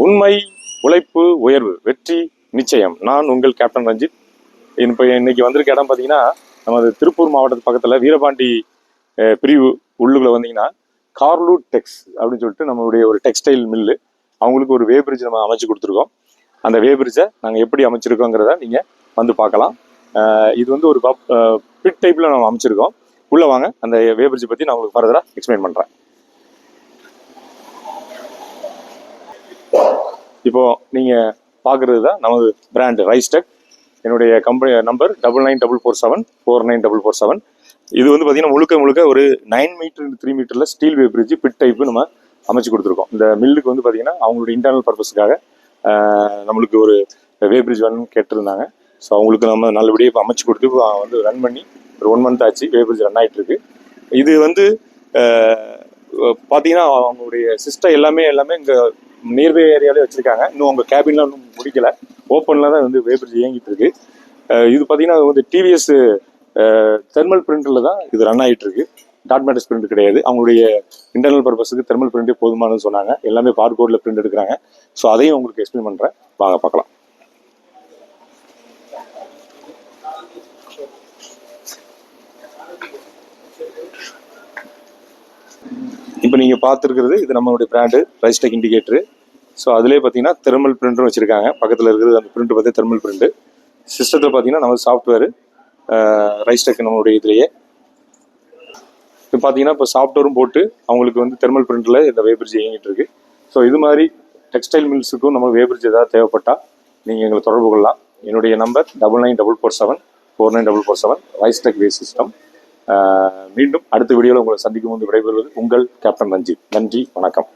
உண்மை, உழைப்பு, உயர்வு, வெற்றி நிச்சயம். நான் உங்கள் கேப்டன் ரஞ்சித். இப்போ இன்னைக்கு வந்திருக்க இடம் பார்த்தீங்கன்னா, நமது திருப்பூர் மாவட்டத்து பக்கத்தில் வீரபாண்டி பிரிவு உள்ளுக்குள்ள வந்தீங்கன்னா, கார்லூட் டெக்ஸ் அப்படின்னு சொல்லிட்டு நம்மளுடைய ஒரு டெக்ஸ்டைல் மில்லு. அவங்களுக்கு ஒரு வே பிரிட்ஜ் நம்ம அமைச்சு கொடுத்துருக்கோம். அந்த வே பிரிட்ஜை நாங்கள் எப்படி அமைச்சிருக்கோங்கிறத நீங்கள் வந்து பார்க்கலாம். இது வந்து ஒரு பிட் டைப்பில் நம்ம அமைச்சிருக்கோம். உள்ளே வாங்க, அந்த வே பிரிட்ஜை பற்றி நான் உங்களுக்கு ஃபர்தராக எக்ஸ்பிளைன் பண்ணுறேன். இப்போ நீங்க பாக்குறது தான் நமது பிராண்ட் ரைஸ்டெக். என்னுடைய கம்பெனி நம்பர் 9944749447. இது வந்து பார்த்தீங்கன்னா முழுக்க ஒரு 9 மீட்டர் 3 மீட்டர்ல ஸ்டீல் வே பிரிட்ஜ் பிட் டைப் நம்ம அமைச்சு கொடுத்துருக்கோம். இந்த மில்லுக்கு வந்து பார்த்தீங்கன்னா அவங்களுடைய இன்டர்னல் பர்பஸ்க்காக நம்மளுக்கு ஒரு வே பிரிட்ஜ் வேணும்னு கேட்டிருந்தாங்க. ஸோ அவங்களுக்கு நம்ம நல்லபடியாக இப்போ அமைச்சு கொடுத்து வந்து ரன் பண்ணி ஒரு 1 மந்த் ஆச்சு. வே பிரிட்ஜ் ரன் ஆகிட்டு இருக்கு. இது வந்து பார்த்தீங்கன்னா அவங்களுடைய சிஸ்டம் எல்லாமே இங்கே நியர்பை ஏரியாலே வச்சிருக்காங்க. இன்னும் உங்க கேபின்லாம் இன்னும் முடிக்கல, ஓப்பன்ல தான் வந்து வே பிரிட்ஜ் இயங்கிட்டு இருக்கு. இது பார்த்தீங்கன்னா வந்து டிவிஎஸ் தெர்மல் பிரிண்டர்ல தான் இது ரன் ஆகிட்டு இருக்கு. டாட் மேட்டர்ஸ் பிரிண்ட் கிடையாது. அவங்களுடைய இன்டர்னல் பர்பஸுக்கு தெர்மல் பிரிண்டே போதுமானு சொன்னாங்க. எல்லாமே பார்கோட்ல பிரிண்ட் எடுக்கிறாங்க. ஸோ அதையும் உங்களுக்கு எக்ஸ்பிளைன் பண்றேன், வாங்க பார்க்கலாம். இப்போ நீங்கள் பார்த்துருக்கிறது இது நம்மளுடைய பிராண்டு ரைஸ்டெக் இண்டிகேட்டரு. ஸோ அதிலே பார்த்தீங்கன்னா தெர்மல் பிரிண்டரும் வச்சுருக்காங்க. பக்கத்தில் இருக்கிறது அந்த பிரிண்ட் பார்த்தா தெர்மல் பிரிண்ட்டு. சிஸ்டத்தில் பார்த்தீங்கன்னா நம்ம சாஃப்ட்வேரு ரைஸ்டெக் நம்மளுடைய இதுலேயே இப்போ பார்த்தீங்கன்னா இப்போ சாஃப்ட்வேரும் போட்டு அவங்களுக்கு வந்து தெர்மல் பிரிண்டில் இந்த வே பிரிட்ஜ் இயங்கிட்டு இருக்கு. ஸோ இது மாதிரி டெக்ஸ்டைல் மில்ஸுக்கும் நம்ம வே பிரிட்ஜ் ஏதாவது தேவைப்பட்டால் நீங்கள் எங்களை தொடர்பு கொள்ளலாம். என்னுடைய நம்பர் 9944749447 ரைஸ்டெக் வே சிஸ்டம். மீண்டும் அடுத்த வீடியோவில் உங்களை சந்திக்கும் போது விடைபெறுவது உங்கள் கேப்டன் ரஞ்சித். நன்றி, வணக்கம்.